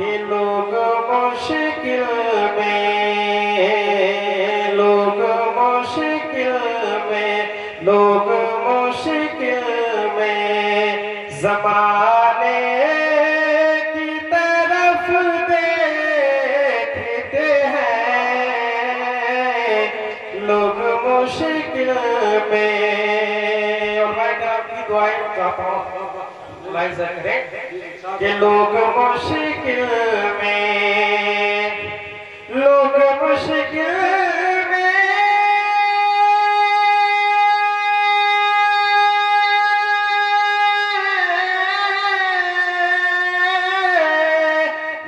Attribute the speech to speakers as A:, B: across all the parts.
A: کہ لوگ مشکل میں، لوگ مشکل میں، لوگ مشکل میں زمانے کی طرف دیکھتے ہیں، لوگ مشکل میں۔ اور میں آپ کی دعائیں چاہتا ہوں لائن سے کریں کہ لوگ مشکل میں، لوگ مشکل میں،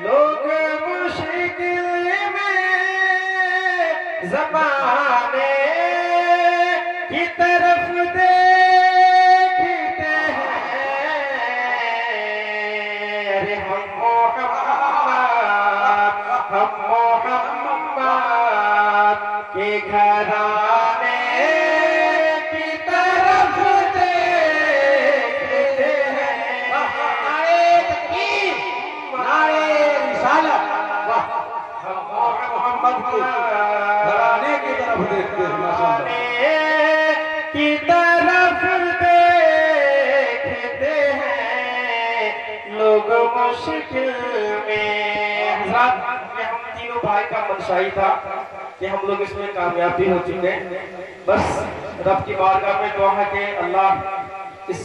A: لوگ مشکل میں زمانے کی طرف دیکھتے ہیں، ارے ہم محمد کے گھرانے کی طرف دیکھتے ہیں، نعرہ تکبیر، نعرہ رسالت، ہم محمد کے گھرانے کی طرف دیکھتے ہیں، کی طرف دیکھتے ہیں، لوگ مشکل میں۔ حضرات یہ ہم تینوں بھائی کا منشا ہی تھا کہ ہم لوگ اس میں کامیابی ہو چکے ہیں، بس رب کی بارگاہ میں دعا ہے کہ اللہ اس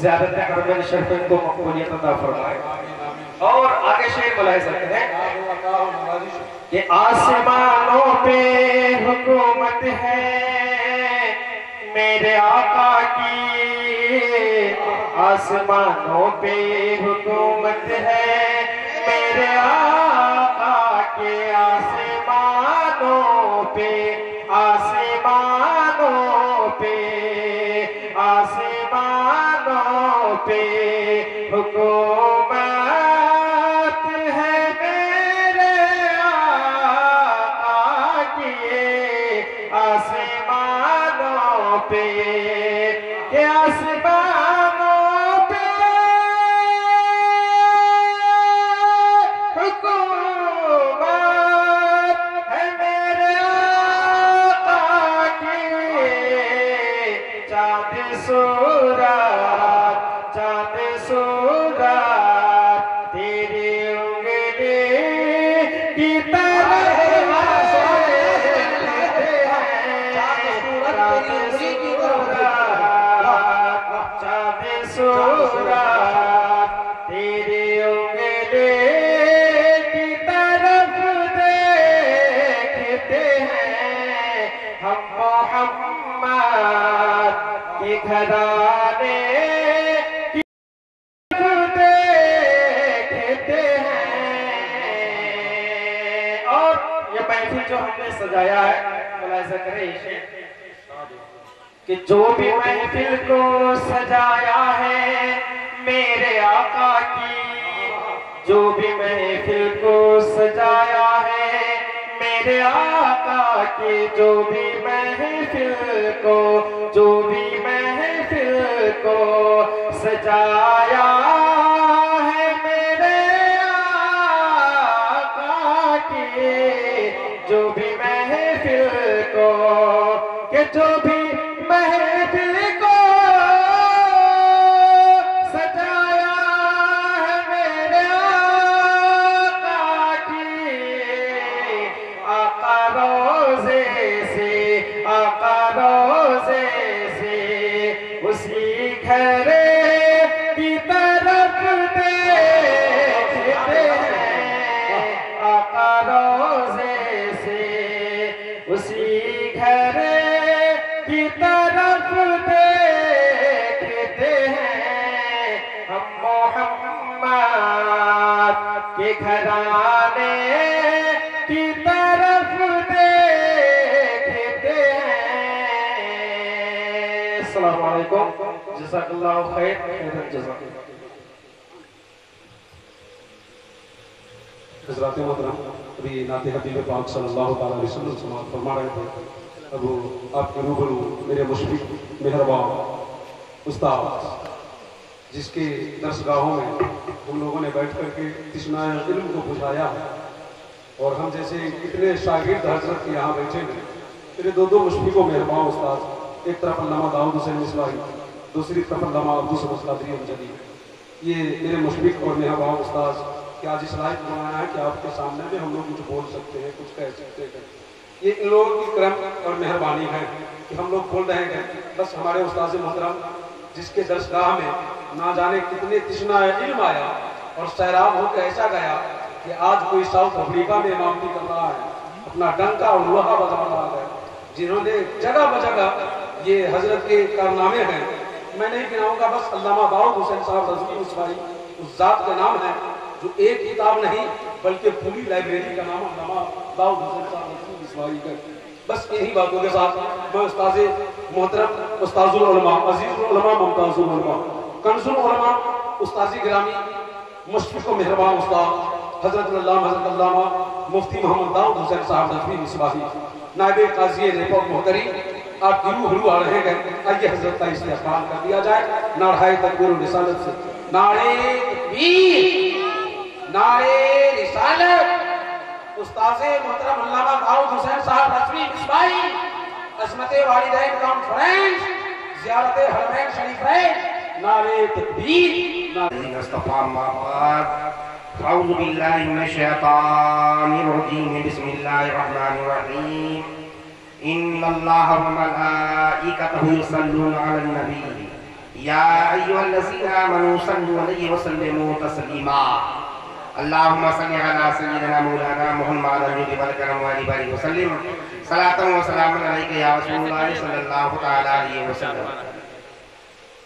A: زیارت حرم شریف کو مقبولیت عطا فرمائے۔ اور آگے شعر ملاحظہ کریں کہ آسمانوں پہ حکومت ہے میرے آقا کی، آسمانوں پہ حکومت ہے میرے آقا کے، آسمانوں پہ، آسمانوں پہ، آسمانوں پہ حکومت ہے میرے آقا کی، آسمانوں پہ، کہ آسمانوں پہ حکومت ہے میرے آقا کی، چاند سورج، چاند سورج تیری انگلی کی طرف دیکھتے ہیں، چاند سورج تیری انگلی کی طرف دیکھتے ہیں، ہم محمد کے گھرانے کی طرف دیکھتے ہیں۔ اور یہ محفل جو ہم نے سجایا ہے ملاحظہ کریں اسے کہ جو بھی محفل کو سجایا ہے میرے آقا کی، جو بھی محفل کو سجایا ہے میرے آقا کی، جو بھی محفل کو، جو بھی محفل کو سجایا ہے میرے آقا کی، جو بھی محفل کو، کہ جو بھی محفل کو سجایا ہے میرے آقا کی، آقا روزے سے، آقا روزے سے اسی گھر کی طرف دیکھتے ہیں، آقا روزے سے اسی گھر کی طرف دیکھتے ہیں، ہم محمد کے گھرانے کی طرف دیکھتے ہیں۔ السلام علیکم، جزاک اللہ خیر، جزاک اللہ۔
B: حضرات محترم ابھی نعت حبیب پاک صلی اللہ علیہ وسلم سماعت فرما رہے تھے۔ اب آپ کے روبرو میرے مشفق مہربان استاد جس کے درسگاہوں میں ہم لوگوں نے بیٹھ کر کے تشنہ علم کو بجھایا ہے، اور ہم جیسے کتنے شاگرد حضرت کے یہاں بیٹھے ہیں، میرے دو مشفق و مہربان استاد، ایک طرف علامہ داؤد حسین مصباحی، دوسری طرف علامہ عبدالصمد قادری امجدی، یہ میرے مشفق اور مہربان استاد کہ آج اس لائق بنایا ہے کہ آپ کے سامنے میں ہم لوگ کچھ بول سکتے ہیں، کچھ کہہ سکتے ہیں۔ یہ ان لوگوں کی کرم اور مہربانی ہے کہ ہم لوگ بول رہے ہیں۔ بس ہمارے استاذ محترم جس کے درسگاہ میں نہ جانے کتنے تشنہ علم آیا اور سیراب ہو کے ایسا گیا کہ آج کوئی ساؤتھ افریقہ میں امامتی کر رہا ہے، اپنا ڈنکا اور لوہا بجا رہا ہے، جنہوں نے جگہ بجگہ یہ حضرت کے کارنامے ہیں۔ میں نہیں گناؤں گا، بس علامہ داؤد حسین صاحب رضوی مصباحی اس ذات کا نام ہے جو ایک کتاب نہیں بلکہ پوری لائبریری کا نام علامہ داؤد حسین صاحب رضوی مصباحی کا۔ بس یہی باتوں کے ساتھ میں استاذ محترم استاذ العلماء، عزیز العلماء، ممتاز العلماء، کنز العلماء، استاذ گرامی، مشفق و مہربان استاد حضرت علامہ مفتی محمد داؤد حسین صاحب رضوی مصباحی، نائب قاضی ریپورٹ محترم، آپ کی روح آ رہے ہیں، آئیے حضرت کا استقبال کر دیا جائے نعرہ تکبیر و رسالت سے۔ نعرہ تکبیر، نعرہ رسالت، استاذ محترم علامہ داؤد حسین صاحب رضوی مصباحی، عظمت والدین کانفرنس، زیارت حرمین شریفین، نعرہ تکبیر،
C: اعوذ باللہ من الشیطان الرجیم، بسم اللہ الرحمن الرحیم، ان اللہ وملائکتہ یصلون علی النبی یا ایھا الذین آمنوا صلوا علیہ وسلموا تسلیما، اللہم صل علی سیدنا مولانا محمد النبی والکرم وآلہ وآلہ وسلم، صلاۃ و سلام علیک یا رسول اللہ صلی اللہ تعالی علیہ وسلم۔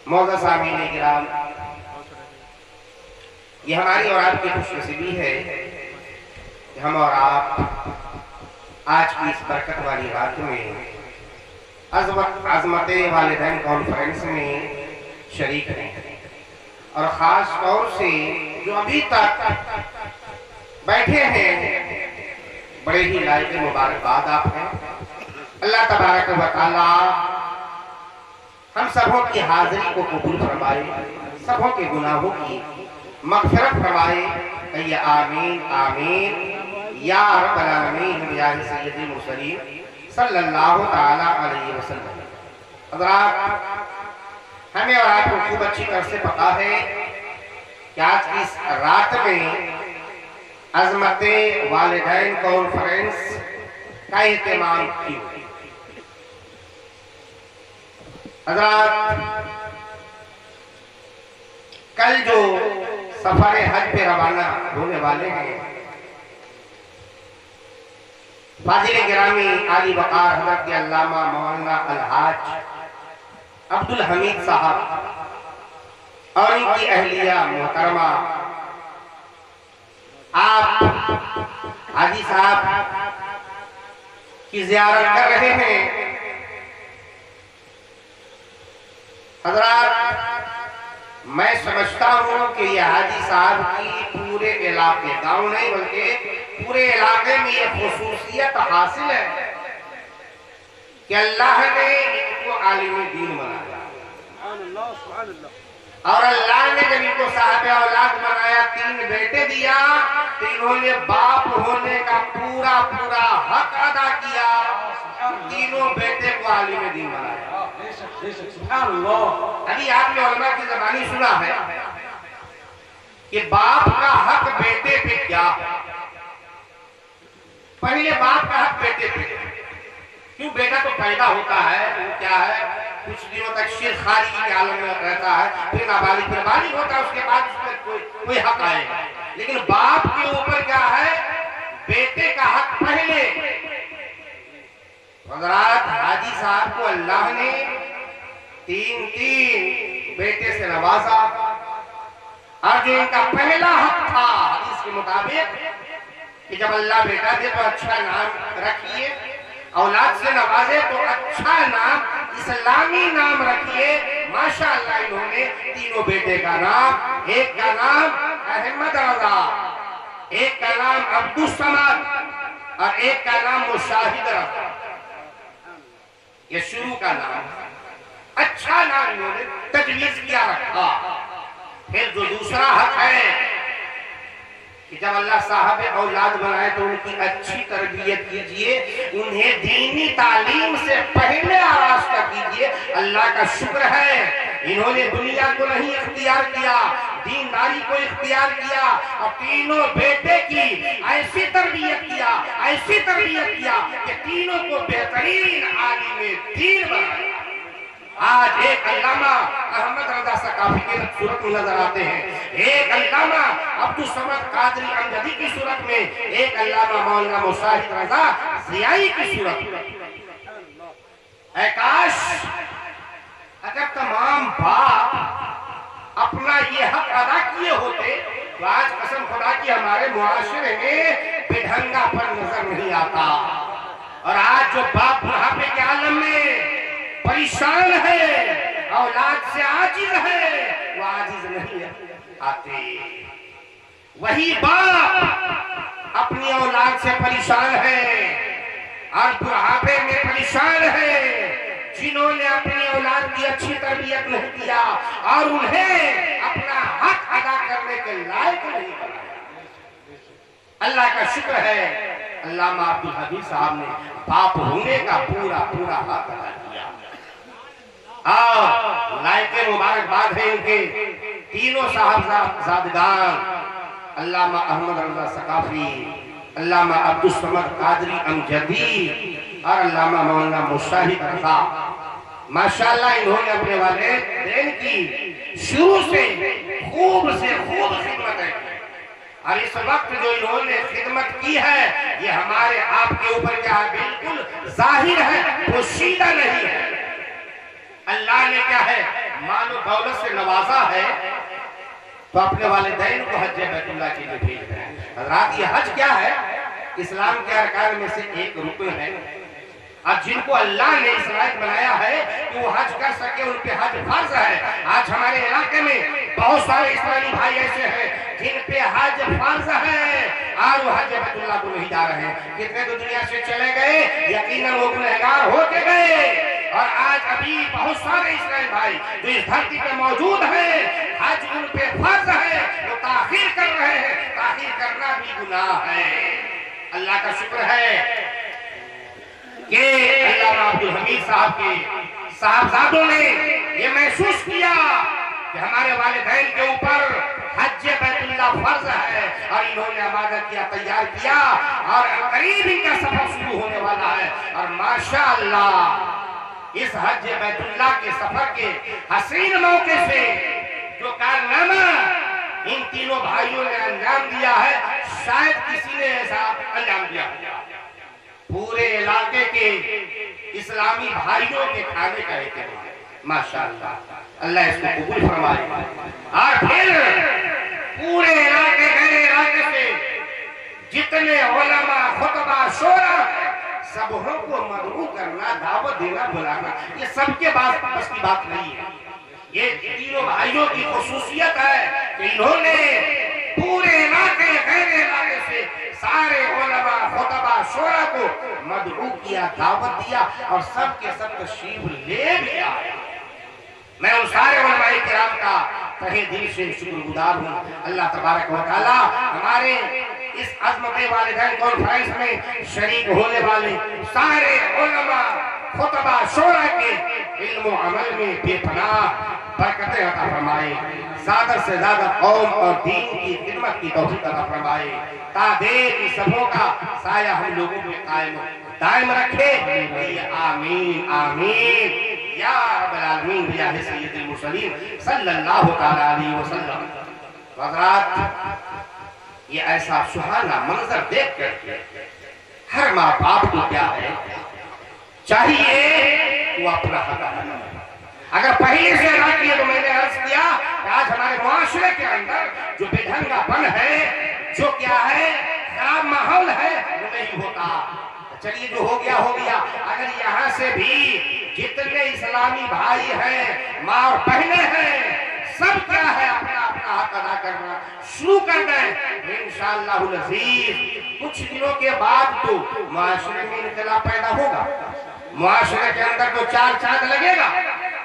C: معزز سامعین کرام، یہ ہماری اور آپ کی خوش نصیبی ہے کہ ہم اور آپ آج کی اس برکت والی رات میں عظمت والدین کانفرنس میں شریک ہیں، اور خاص طور سے جو ابھی تک بیٹھے ہیں، بڑے ہی لائق مبارکباد آپ ہیں۔ اللہ تبارک و تعالی ہم سبوں کی حاضری کو قبول فرمائے، سبوں کے گناہوں کی مغفرت فرمائے، کہیے آمین آمین یا رب العالمین یا سید المرسلین صلی اللہ تعالی علیہ وسلم۔ حضرات، ہمیں اور آپ کو خوب اچھی طرح سے پتا ہے کہ آج کی اس رات میں عظمت والدین کانفرنس کا اہتمام کیوں؟ حضرات، کل جو سفر حج پہ روانہ ہونے والے ہیں، فاضل گرامی عالی وقار حضرت علامہ مولانا الحاج عبدالحمید صاحب اور ان کی اہلیہ محترمہ، آپ حاجی صاحب کی زیارت کر رہے ہیں۔ حضرات، میں سمجھتا ہوں کہ یہ حاجی صاحب کی پورے علاقے، گاؤں نہیں بلکہ پورے علاقے میں یہ خصوصیت حاصل ہے کہ اللہ نے ان کو عالم دین بنایا، اور اللہ نے جب ان کو صاحب اولاد بنایا، 3 بیٹے دیا، تو انہوں نے باپ ہونے کا پورا حق ادا کیا، تینوں بیٹے کو عالم دین بنایا۔ ابھی آپ نے علماء کی زبانی سنا ہے کہ باپ کا حق بیٹے پہ کیا ہے۔ پہلے باپ کا حق بیٹے پہ، کیوں؟ بیٹا تو پیدا ہوتا ہے، وہ کیا ہے، کچھ دنوں تک شیر خارجی کے عالم میں رہتا ہے، پھر نابالغ، پھر بالغ ہوتا ہے، اس کے بعد اس پر کوئی حق آئے گا۔ لیکن باپ کے اوپر کیا ہے، بیٹے کا حق پہلے۔ حضرات، حاجی صاحب کو اللہ نے 3 بیٹے سے نوازا، اور جو ان کا پہلا حق تھا حدیث کے مطابق کہ جب اللہ بیٹا دے تو اچھا نام رکھیے، اولاد سے نوازے تو اچھا نام، اسلامی نام رکھیے۔ ماشاءاللہ انہوں نے تینوں بیٹے کا نام، ایک کا نام احمد رضا، ایک کا نام عبدالصمد، اور ایک کا نام مشاہد رضا، یہ شروع کا نام ہے۔ اچھا نام انہوں نے تجویز کیا رکھا، پھر جو دوسرا حق ہے کہ جب اللہ صاحب اولاد بنائے تو ان کی اچھی تربیت کیجئے، انہیں دینی تعلیم سے پہلے آراستہ کیجئے۔ اللہ کا شکر ہے انہوں نے دنیا کو نہیں اختیار کیا، دینداری کو اختیار کیا، اور تینوں بیٹے کی ایسی تربیت کیا کہ تینوں کو بہترین عالم دین بنایا۔ آج ایک علامہ احمد رضا ثقافی کی صورت میں نظر آتے ہیں، ایک علامہ عبدالصمد قادری امجدی کی صورت میں، ایک علامہ مولانا مشاہد رضا ضیائی کی صورت میں۔ اے کاش اگر تمام باپ اپنا یہ حق ادا کیے ہوتے تو آج قسم خدا کی ہمارے معاشرے میں بڑھنگا پر نظر نہیں آتا۔ اور آج جو باپ بڑھاپے کے عالم میں پریشان ہے، اولاد سے عاجز ہے، وہ عاجز نہیں آتے۔ وہی باپ اپنی اولاد سے پریشان ہے اور بڑھاپے میں پریشان ہے جنہوں نے اپنی اولاد کی اچھی تربیت نہیں کیا اور انہیں اپنا حق ادا کرنے کے لائق نہیں بنایا۔ اللہ کا شکر ہے علامہ عبدالحمید صاحب نے باپ ہونے کا پورا حق ادا کیا۔ اور لائق مبارکباد ہے ان کے تینوں صاحبزادگان، علامہ احمد رضا ثقافی، علامہ عبدالصمد قادری امجدی اور علامہ مولانا مشاہد رضا۔ ماشاءاللہ انہوں نے اپنے والدین کی شروع سے خوب خدمت کی، اور اس وقت جو انہوں نے خدمت کی ہے یہ ہمارے آپ کے اوپر کیا بالکل ظاہر ہے، پوشیدہ نہیں ہے۔ اللہ نے کیا ہے مال و دولت سے نوازا ہے تو اپنے والدین کو حج بیت اللہ کے لیے بھیج رہے ہیں۔ حضرات یہ حج کیا ہے؟ اسلام کے ارکان میں سے ایک رکن ہے، اور جن کو اللہ نے اس لائق بنایا ہے کہ وہ حج کر سکے ان پہ حج فرض ہے۔ آج ہمارے علاقے میں بہت سارے اسلامی بھائی ایسے ہیں جن پہ حج فرض ہے اور وہ حج بیت اللہ کو نہیں جا رہے ہیں۔ کتنے تو دنیا سے چلے گئے، یقیناً وہ گنہگار ہو کے گئے، اور آج ابھی بہت سارے اسلامی بھائی جو اس دھرتی پہ موجود ہیں حج ان پہ فرض ہے، وہ تاخیر کر رہے ہیں۔ تاخیر کرنا بھی گناہ ہے۔ اللہ کا شکر ہے کہ علامہ عبدالحمید صاحب کے صاحبزادوں نے یہ محسوس کیا کہ ہمارے والدین کے اوپر حج بیت اللہ فرض ہے، اور انہوں نے آمادہ کیا، تیار کیا، اور قریب ان کا سفر شروع ہونے والا ہے۔ اور ماشاءاللہ اس حج بیت اللہ کے سفر کے حسین موقع سے جو کارنامہ ان تینوں بھائیوں نے انجام دیا ہے شاید کسی نے ایسا انجام دیا۔ پورے علاقے کے اسلامی بھائیوں کے کھانے کا اہتمام، ماشاءاللہ اللہ اس کو قبول فرمائے۔ اور پھر پورے علاقے غیر علاقے سے جتنے علماء، خطبہ، شورا سبوں کو مدعو کرنا، دعوت دینا، بلانا، یہ سب کے بس کی بات نہیں ہے۔ یہ تینوں بھائیوں کی خصوصیت ہے کہ انہوں نے پورے علاقے غیر علاقے سے سارے علماء، خطبہ، شورا کو مدعو کیا، دعوت دیا، اور سب کے سب تشریف لے بھی آئے۔ میں ان سارے علماء کرام کا تہہ دل سے شکر گزار ہوں۔ اللہ تبارک و تعالی ہمارے اس عظمت والدین کانفرنس میں شریک ہونے والے سارے علماء، خطبہ، شورا کے علم و عمل میں بے پناہ برکتیں عطا فرمائے، زیادہ سے زیادہ قوم اور دین کی خدمت کی توفیق عطا فرمائے، تا دیر ان سبوں کا سایہ ہم لوگوں میں قائم دائم رکھے۔ آمین آمین یا رب العالمین بجاہ سید المرسلین صلی اللہ تعالی علیہ وسلم۔ حضرات یہ ایسا سہانا منظر دیکھ کر ہر ماں باپ کو کیا ہے چاہیے وہ اپنا حق ادا کرے۔ اگر پہلے سے ادا کیے تو میں نے عرض کیا کہ آج ہمارے معاشرے کے اندر جو بے ڈھنگا پن ہے، جو کیا ہے خراب ماحول ہے، وہ نہیں ہوتا۔ چلیے جو ہو گیا، اگر یہاں سے بھی جتنے اسلامی بھائی ہیں، ماں اور بہنیں ہیں، سب کیا ہے اپنا حق ادا کرنا شروع کر دیں، انشاءاللہ العزیز کچھ دنوں کے بعد تو معاشرے میں انقلاب پیدا ہوگا، معاشرے کے اندر تو چار چاند لگے گا،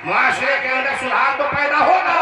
C: معاشرے کے اندر سدھار تو پیدا ہوگا۔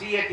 C: CAT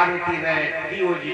C: RT DOG